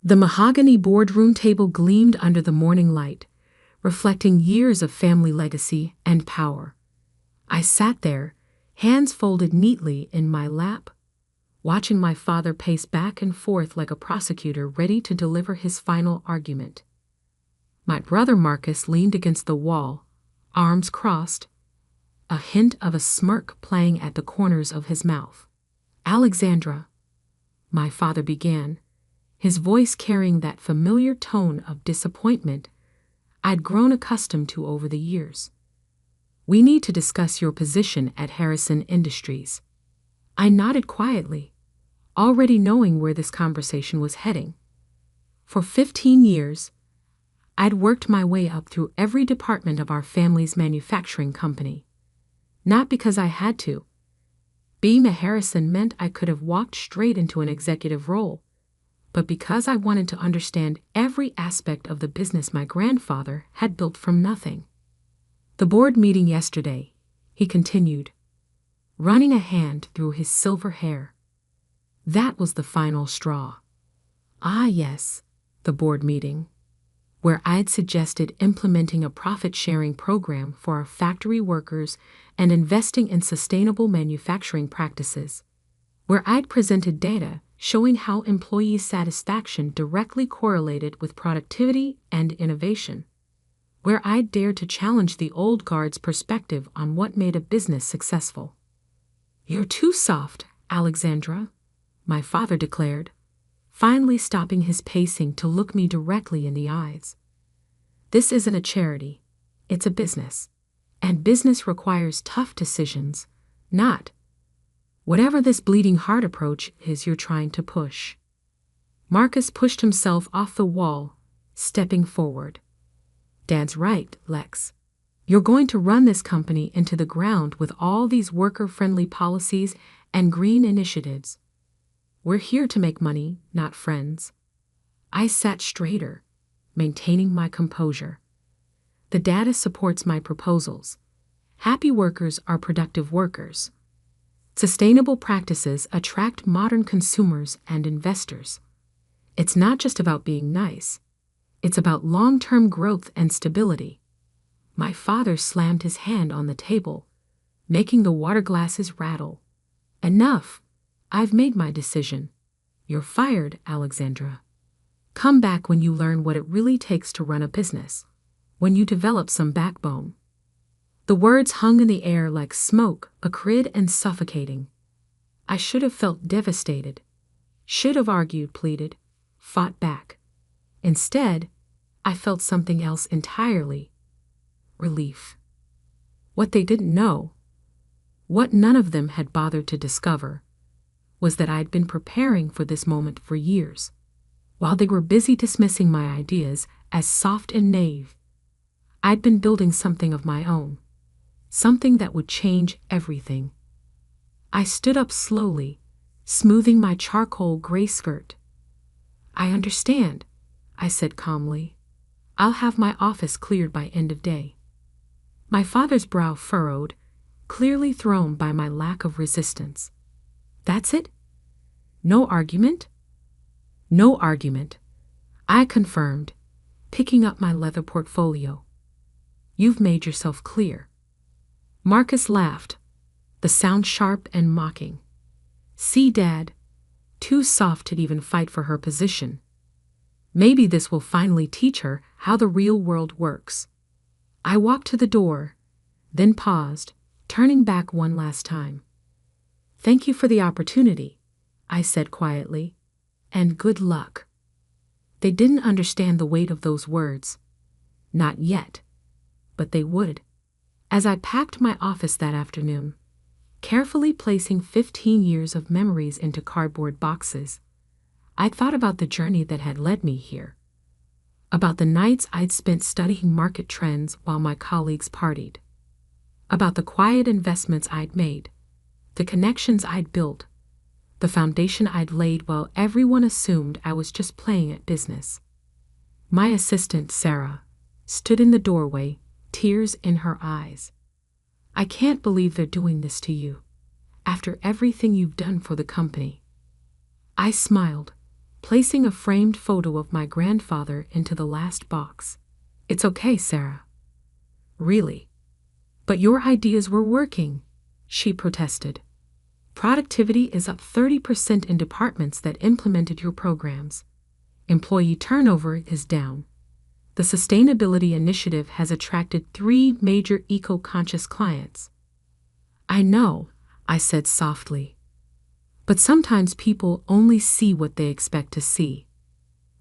The mahogany boardroom table gleamed under the morning light, reflecting years of family legacy and power. I sat there, hands folded neatly in my lap, watching my father pace back and forth like a prosecutor ready to deliver his final argument. My brother Marcus leaned against the wall, arms crossed, a hint of a smirk playing at the corners of his mouth. "Alexandra," my father began, his voice carrying that familiar tone of disappointment I'd grown accustomed to over the years. "We need to discuss your position at Harrison Industries." I nodded quietly, already knowing where this conversation was heading. For 15 years, I'd worked my way up through every department of our family's manufacturing company. Not because I had to. Being a Harrison meant I could have walked straight into an executive role, but because I wanted to understand every aspect of the business my grandfather had built from nothing. "The board meeting yesterday," he continued, running a hand through his silver hair. "That was the final straw." Ah, yes, the board meeting, where I'd suggested implementing a profit-sharing program for our factory workers and investing in sustainable manufacturing practices, where I'd presented data showing how employee satisfaction directly correlated with productivity and innovation, where I'd dared to challenge the old guard's perspective on what made a business successful. "You're too soft, Alexandra," my father declared, finally stopping his pacing to look me directly in the eyes. "This isn't a charity, it's a business, and business requires tough decisions, not whatever this bleeding heart approach is you're trying to push." Marcus pushed himself off the wall, stepping forward. "Dad's right, Lex. You're going to run this company into the ground with all these worker-friendly policies and green initiatives. We're here to make money, not friends." I sat straighter, maintaining my composure. "The data supports my proposals. Happy workers are productive workers. Sustainable practices attract modern consumers and investors. It's not just about being nice. It's about long-term growth and stability." My father slammed his hand on the table, making the water glasses rattle. "Enough. I've made my decision. You're fired, Alexandra. Come back when you learn what it really takes to run a business, when you develop some backbone." The words hung in the air like smoke, acrid and suffocating. I should have felt devastated, should have argued, pleaded, fought back. Instead, I felt something else entirely: relief. What they didn't know, what none of them had bothered to discover, was that I'd been preparing for this moment for years. While they were busy dismissing my ideas as soft and naive, I'd been building something of my own, something that would change everything. I stood up slowly, smoothing my charcoal gray skirt. "I understand," I said calmly. "I'll have my office cleared by end of day." My father's brow furrowed, clearly thrown by my lack of resistance. "That's it? No argument?" "No argument," I confirmed, picking up my leather portfolio. "You've made yourself clear." Marcus laughed, the sound sharp and mocking. "See, Dad, too soft to even fight for her position. Maybe this will finally teach her how the real world works." I walked to the door, then paused, turning back one last time. "Thank you for the opportunity," I said quietly, "and good luck." They didn't understand the weight of those words. Not yet. But they would. As I packed my office that afternoon, carefully placing 15 years of memories into cardboard boxes, I thought about the journey that had led me here. About the nights I'd spent studying market trends while my colleagues partied. About the quiet investments I'd made, the connections I'd built, the foundation I'd laid while everyone assumed I was just playing at business. My assistant, Sarah, stood in the doorway, tears in her eyes. "I can't believe they're doing this to you, after everything you've done for the company." I smiled, placing a framed photo of my grandfather into the last box. "It's okay, Sarah." "Really? But your ideas were working," she protested. "Productivity is up 30% in departments that implemented your programs. Employee turnover is down. The sustainability initiative has attracted 3 major eco-conscious clients." "I know," I said softly. "But sometimes people only see what they expect to see.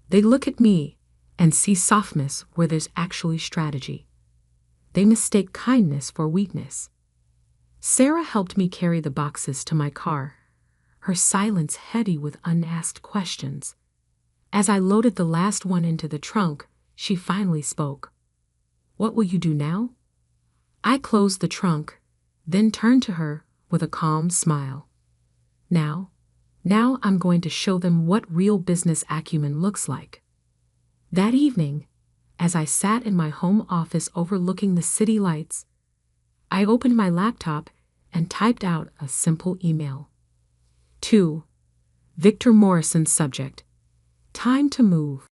They look at me and see softness where there's actually strategy. They mistake kindness for weakness." Sarah helped me carry the boxes to my car, her silence heady with unasked questions. As I loaded the last one into the trunk, she finally spoke. "What will you do now?" I closed the trunk, then turned to her with a calm smile. Now I'm going to show them what real business acumen looks like." That evening, as I sat in my home office overlooking the city lights, I opened my laptop and typed out a simple email. To Victor Morrison, subject: "Time to move."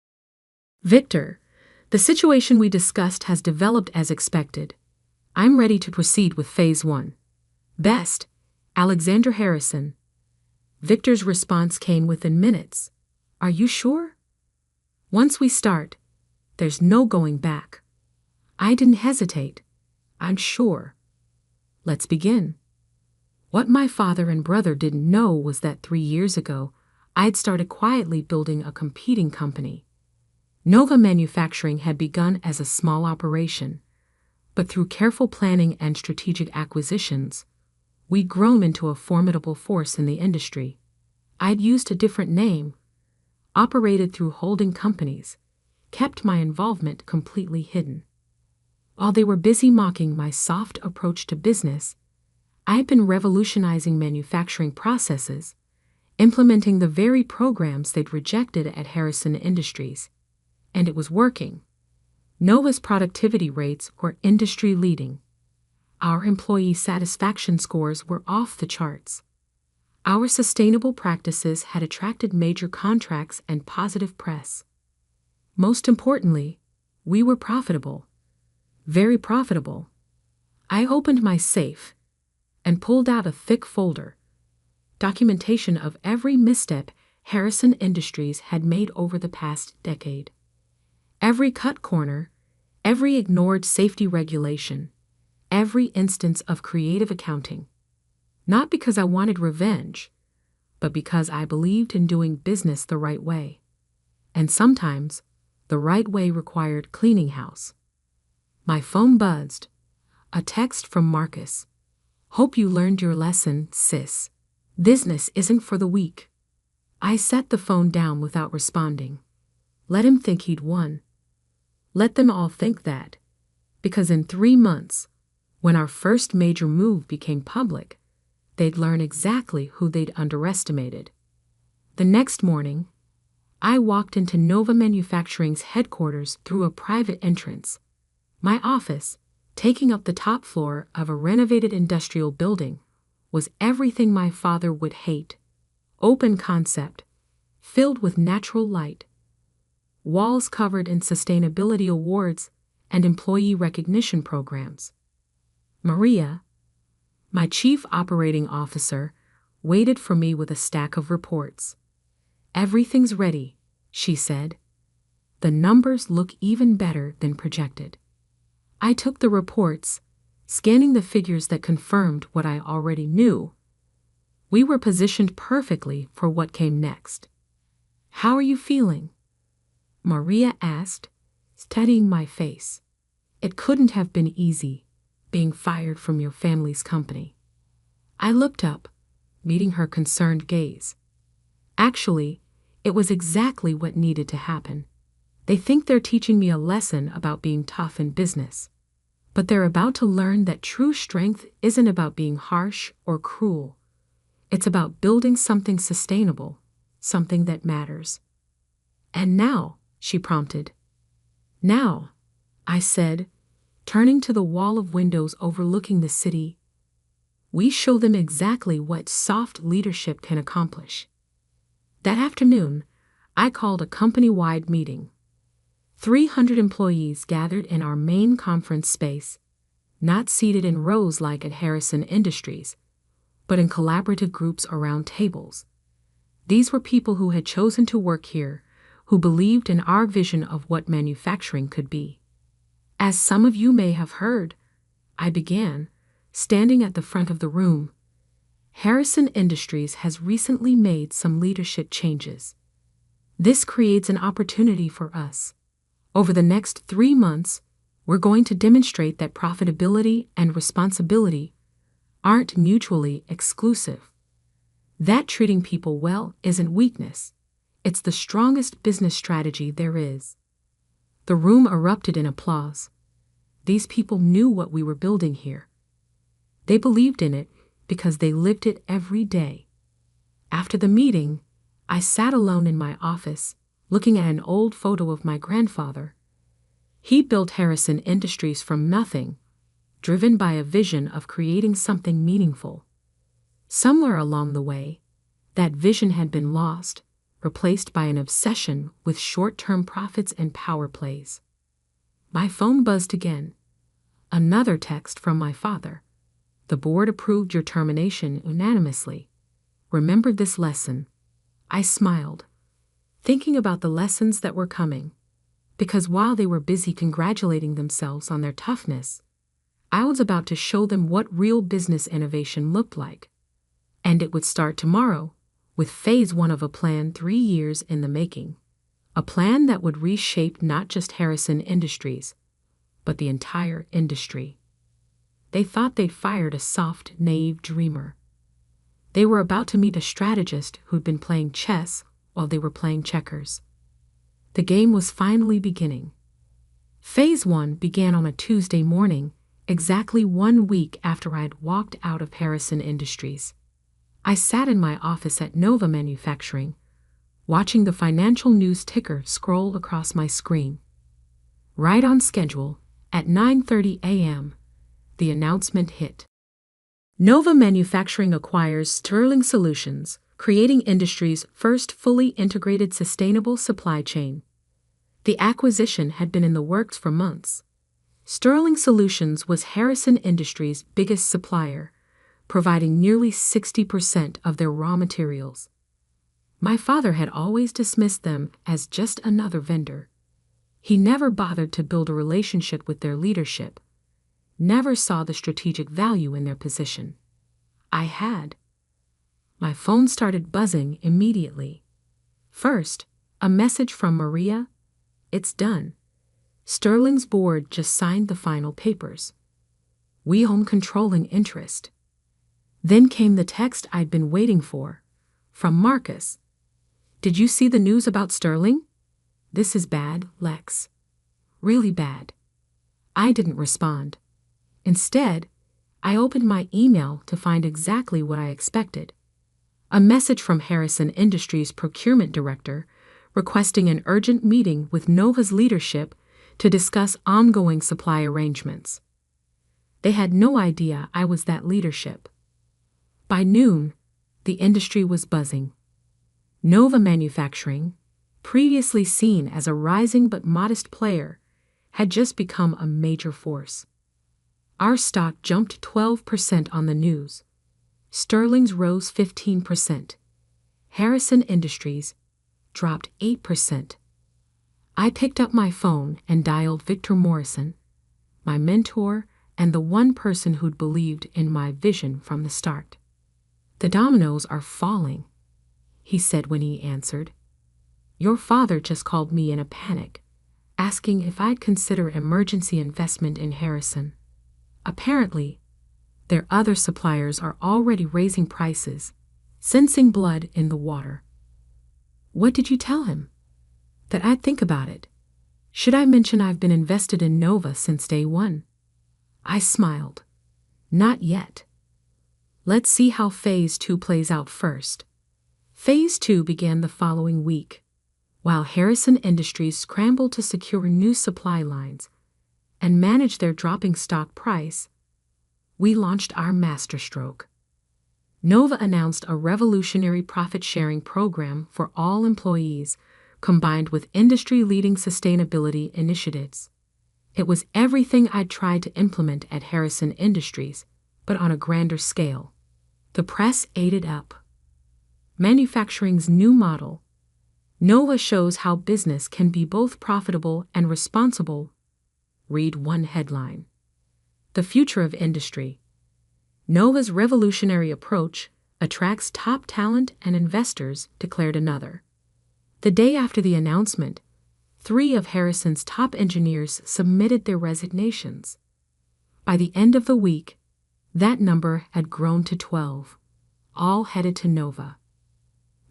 "Victor, the situation we discussed has developed as expected. I'm ready to proceed with Phase 1. Best, Alexander Harrison." Victor's response came within minutes. "Are you sure?" "Once we start, there's no going back." I didn't hesitate. "I'm sure." "Let's begin." What my father and brother didn't know was that 3 years ago, I'd started quietly building a competing company. Nova Manufacturing had begun as a small operation, but through careful planning and strategic acquisitions, we'd grown into a formidable force in the industry. I'd used a different name, operated through holding companies, kept my involvement completely hidden. While they were busy mocking my soft approach to business, I'd been revolutionizing manufacturing processes, implementing the very programs they'd rejected at Harrison Industries. And it was working. Nova's productivity rates were industry-leading. Our employee satisfaction scores were off the charts. Our sustainable practices had attracted major contracts and positive press. Most importantly, we were profitable. Very profitable. I opened my safe and pulled out a thick folder, documentation of every misstep Harrison Industries had made over the past decade. Every cut corner, every ignored safety regulation, every instance of creative accounting. Not because I wanted revenge, but because I believed in doing business the right way. And sometimes, the right way required cleaning house. My phone buzzed. A text from Marcus. "Hope you learned your lesson, sis. Business isn't for the weak." I set the phone down without responding. Let him think he'd won. Let them all think that. Because in 3 months, when our first major move became public, they'd learn exactly who they'd underestimated. The next morning, I walked into Nova Manufacturing's headquarters through a private entrance. My office, taking up the top floor of a renovated industrial building, was everything my father would hate. Open concept, filled with natural light, walls covered in sustainability awards and employee recognition programs. Maria, my chief operating officer, waited for me with a stack of reports. "Everything's ready," she said. "The numbers look even better than projected." I took the reports, scanning the figures that confirmed what I already knew. We were positioned perfectly for what came next. "How are you feeling?" Maria asked, studying my face. It couldn't have been easy, being fired from your family's company. I looked up, meeting her concerned gaze. Actually, it was exactly what needed to happen. They think they're teaching me a lesson about being tough in business. But they're about to learn that true strength isn't about being harsh or cruel. It's about building something sustainable, something that matters. "And now," she prompted. "Now," I said, turning to the wall of windows overlooking the city, "we show them exactly what soft leadership can accomplish." That afternoon, I called a company-wide meeting. 300 employees gathered in our main conference space, not seated in rows like at Harrison Industries, but in collaborative groups around tables. These were people who had chosen to work here, who believed in our vision of what manufacturing could be. As some of you may have heard, I began, standing at the front of the room. Harrison Industries has recently made some leadership changes. This creates an opportunity for us. Over the next 3 months, we're going to demonstrate that profitability and responsibility aren't mutually exclusive. That treating people well isn't weakness. It's the strongest business strategy there is. The room erupted in applause. These people knew what we were building here. They believed in it because they lived it every day. After the meeting, I sat alone in my office, looking at an old photo of my grandfather. He built Harrison Industries from nothing, driven by a vision of creating something meaningful. Somewhere along the way, that vision had been lost, replaced by an obsession with short-term profits and power plays. My phone buzzed again. Another text from my father. The board approved your termination unanimously. Remember this lesson. I smiled, thinking about the lessons that were coming, because while they were busy congratulating themselves on their toughness, I was about to show them what real business innovation looked like. And it would start tomorrow, with phase 1 of a plan 3 years in the making. A plan that would reshape not just Harrison Industries, but the entire industry. They thought they'd fired a soft, naive dreamer. They were about to meet a strategist who'd been playing chess while they were playing checkers. The game was finally beginning. Phase 1 began on a Tuesday morning, exactly 1 week after I'd walked out of Harrison Industries. I sat in my office at Nova Manufacturing, watching the financial news ticker scroll across my screen. Right on schedule, at 9:30 a.m., the announcement hit. Nova Manufacturing acquires Sterling Solutions, creating industry's first fully integrated sustainable supply chain. The acquisition had been in the works for months. Sterling Solutions was Harrison Industries' biggest supplier, providing nearly 60% of their raw materials. My father had always dismissed them as just another vendor. He never bothered to build a relationship with their leadership, never saw the strategic value in their position. I had. My phone started buzzing immediately. First, a message from Maria. It's done. Sterling's board just signed the final papers. We own controlling interest. Then came the text I'd been waiting for, from Marcus. Did you see the news about Sterling? This is bad, Lex. Really bad. I didn't respond. Instead, I opened my email to find exactly what I expected. A message from Harrison Industries' procurement director requesting an urgent meeting with Nova's leadership to discuss ongoing supply arrangements. They had no idea I was that leadership. By noon, the industry was buzzing. Nova Manufacturing, previously seen as a rising but modest player, had just become a major force. Our stock jumped 12% on the news. Sterling's rose 15%. Harrison Industries dropped 8%. I picked up my phone and dialed Victor Morrison, my mentor and the one person who'd believed in my vision from the start. The dominoes are falling, he said when he answered. Your father just called me in a panic, asking if I'd consider emergency investment in Harrison. Apparently, their other suppliers are already raising prices, sensing blood in the water. What did you tell him? That I'd think about it. Should I mention I've been invested in Nova since day one? I smiled. Not yet. Let's see how Phase 2 plays out first. Phase 2 began the following week. While Harrison Industries scrambled to secure new supply lines and manage their dropping stock price, we launched our masterstroke. Nova announced a revolutionary profit-sharing program for all employees, combined with industry-leading sustainability initiatives. It was everything I'd tried to implement at Harrison Industries, but on a grander scale. The press ate it up. Manufacturing's new model. Nova shows how business can be both profitable and responsible. Read one headline. The future of industry. Nova's revolutionary approach attracts top talent and investors, declared another. The day after the announcement, 3 of Harrison's top engineers submitted their resignations. By the end of the week, that number had grown to 12, all headed to Nova.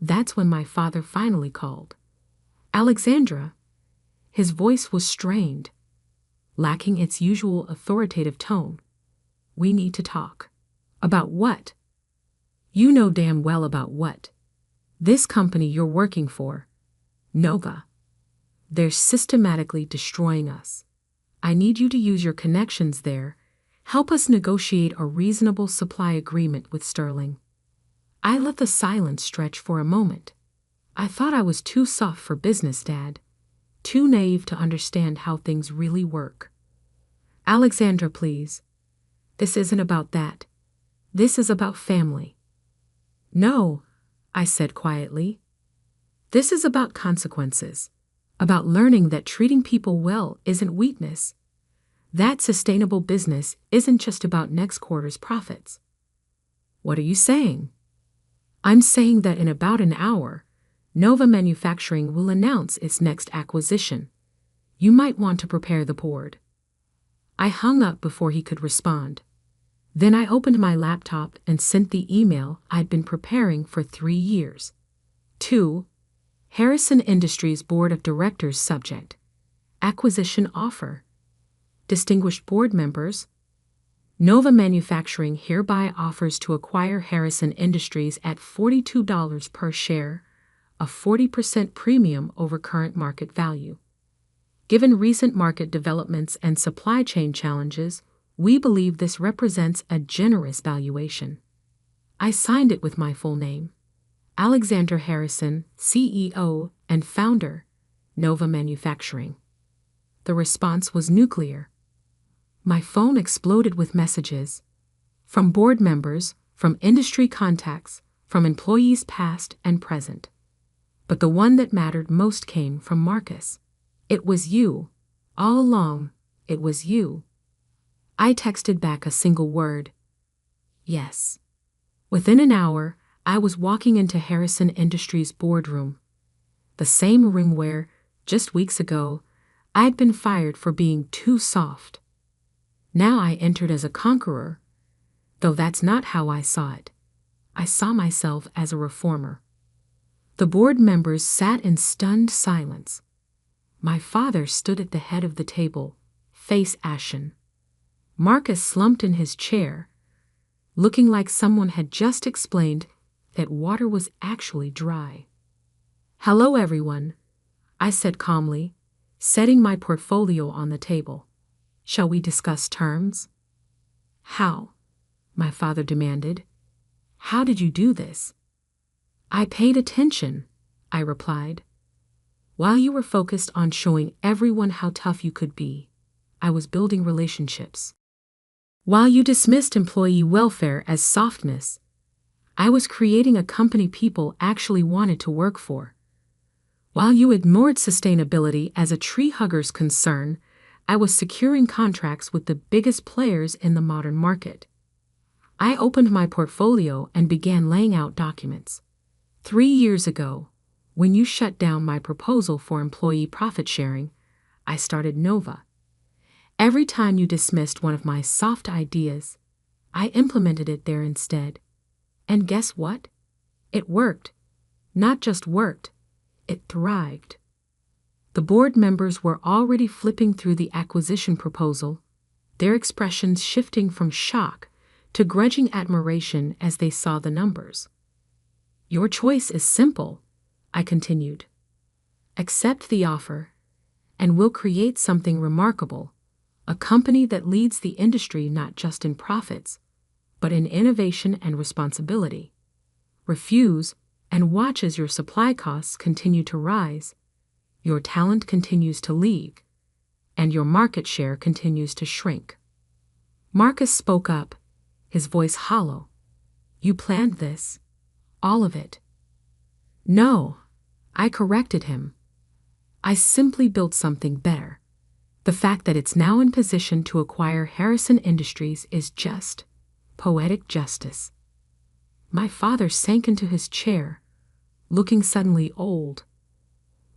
That's when my father finally called. Alexandra. His voice was strained, lacking its usual authoritative tone. We need to talk. About what? You know damn well about what. This company you're working for, Nova. They're systematically destroying us. I need you to use your connections there. Help us negotiate a reasonable supply agreement with Sterling. I let the silence stretch for a moment. I thought I was too soft for business, Dad. Too naive to understand how things really work. Alexandra, please. This isn't about that. This is about family. No, I said quietly. This is about consequences. About learning that treating people well isn't weakness. That sustainable business isn't just about next quarter's profits. What are you saying? I'm saying that in about an hour, Nova Manufacturing will announce its next acquisition. You might want to prepare the board. I hung up before he could respond. Then I opened my laptop and sent the email I'd been preparing for 3 years. 2. Harrison Industries Board of Directors subject. Acquisition offer. Distinguished board members. Nova Manufacturing hereby offers to acquire Harrison Industries at $42 per share, a 40% premium over current market value. Given recent market developments and supply chain challenges, we believe this represents a generous valuation. I signed it with my full name. Alexandra Harrison, CEO and founder, Nova Manufacturing. The response was nuclear. My phone exploded with messages. From board members, from industry contacts, from employees past and present. But the one that mattered most came from Marcus. It was you. All along, it was you. I texted back a single word. Yes. Within an hour, I was walking into Harrison Industries' boardroom. The same room where, just weeks ago, I'd been fired for being too soft. Now I entered as a conqueror, though that's not how I saw it. I saw myself as a reformer. The board members sat in stunned silence. My father stood at the head of the table, face ashen. Marcus slumped in his chair, looking like someone had just explained that water was actually dry. Hello, everyone, I said calmly, setting my portfolio on the table. Shall we discuss terms? How? My father demanded. How did you do this? I paid attention, I replied. While you were focused on showing everyone how tough you could be, I was building relationships. While you dismissed employee welfare as softness, I was creating a company people actually wanted to work for. While you ignored sustainability as a tree hugger's concern, I was securing contracts with the biggest players in the modern market. I opened my portfolio and began laying out documents. 3 years ago, when you shut down my proposal for employee profit sharing, I started Nova. Every time you dismissed one of my soft ideas, I implemented it there instead. And guess what? It worked. Not just worked, it thrived. The board members were already flipping through the acquisition proposal, their expressions shifting from shock to grudging admiration as they saw the numbers. Your choice is simple, I continued. Accept the offer, and we'll create something remarkable, a company that leads the industry not just in profits, but in innovation and responsibility. Refuse, and watch as your supply costs continue to rise, your talent continues to leave, and your market share continues to shrink. Marcus spoke up, his voice hollow. You planned this? All of it? No, I corrected him. I simply built something better. The fact that it's now in position to acquire Harrison Industries is just poetic justice. My father sank into his chair, looking suddenly old.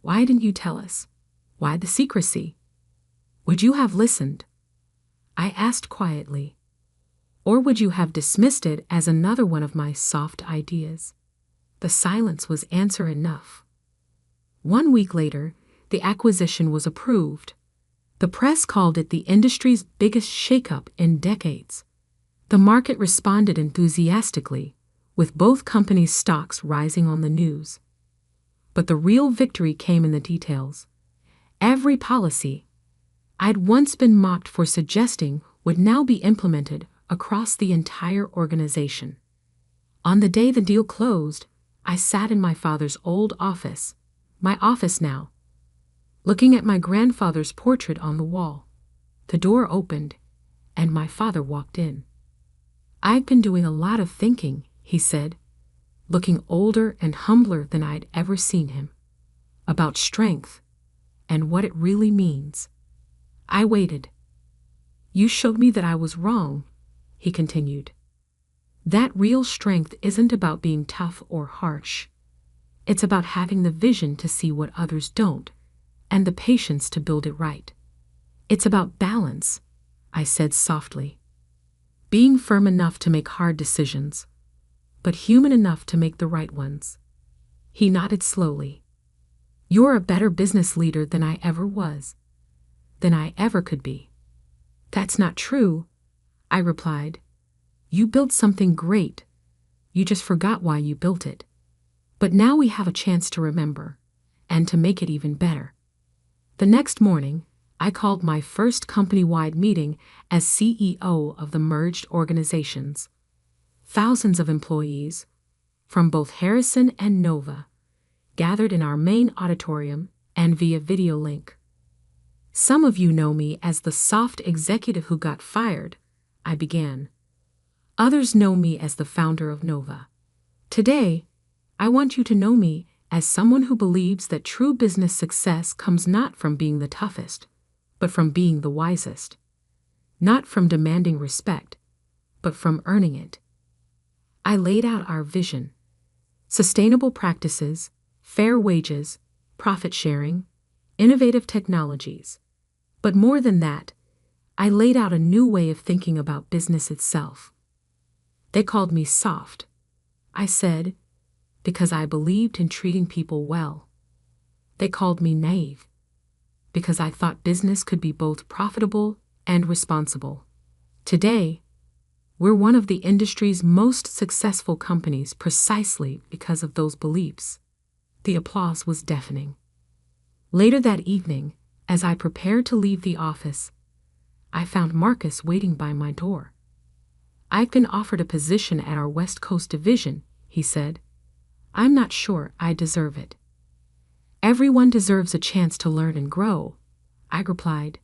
Why didn't you tell us? Why the secrecy? Would you have listened? I asked quietly. Or would you have dismissed it as another one of my soft ideas? The silence was answer enough. 1 week later, the acquisition was approved. The press called it the industry's biggest shakeup in decades. The market responded enthusiastically, with both companies' stocks rising on the news. But the real victory came in the details. Every policy I'd once been mocked for suggesting would now be implemented across the entire organization. On the day the deal closed, I sat in my father's old office, my office now, looking at my grandfather's portrait on the wall. The door opened, and my father walked in. I've been doing a lot of thinking, he said, looking older and humbler than I'd ever seen him, about strength and what it really means. I waited. You showed me that I was wrong, he continued. That real strength isn't about being tough or harsh. It's about having the vision to see what others don't, and the patience to build it right. It's about balance, I said softly. Being firm enough to make hard decisions, but human enough to make the right ones. He nodded slowly. You're a better business leader than I ever was, than I ever could be. That's not true, I replied. You built something great. You just forgot why you built it. But now we have a chance to remember, and to make it even better. The next morning, I called my first company-wide meeting as CEO of the merged organizations. Thousands of employees, from both Harrison and Nova, gathered in our main auditorium and via video link. Some of you know me as the soft executive who got fired, I began. Others know me as the founder of Nova. Today, I want you to know me as someone who believes that true business success comes not from being the toughest, but from being the wisest. Not from demanding respect, but from earning it. I laid out our vision: sustainable practices, fair wages, profit sharing, innovative technologies. But more than that, I laid out a new way of thinking about business itself. They called me soft. I said, because I believed in treating people well. They called me naive, because I thought business could be both profitable and responsible. Today, we're one of the industry's most successful companies precisely because of those beliefs. The applause was deafening. Later that evening, as I prepared to leave the office, I found Marcus waiting by my door. I've been offered a position at our West Coast division, he said. I'm not sure I deserve it. Everyone deserves a chance to learn and grow, I replied,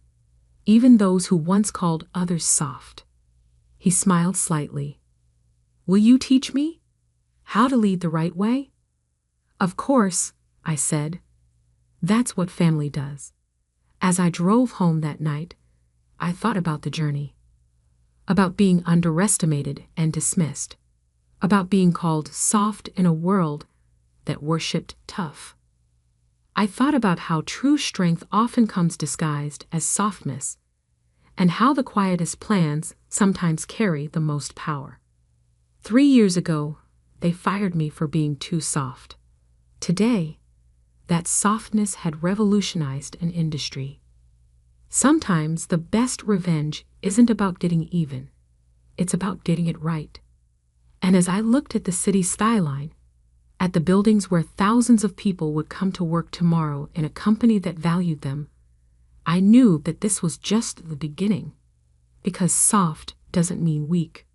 even those who once called others soft. He smiled slightly. Will you teach me how to lead the right way? Of course, I said. That's what family does. As I drove home that night, I thought about the journey, about being underestimated and dismissed, about being called soft in a world that worshipped tough. I thought about how true strength often comes disguised as softness, and how the quietest plans sometimes carry the most power. 3 years ago, they fired me for being too soft. Today, that softness had revolutionized an industry. Sometimes the best revenge isn't about getting even. It's about getting it right. And as I looked at the city skyline, at the buildings where thousands of people would come to work tomorrow in a company that valued them, I knew that this was just the beginning. Because soft doesn't mean weak.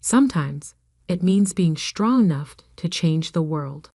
Sometimes it means being strong enough to change the world.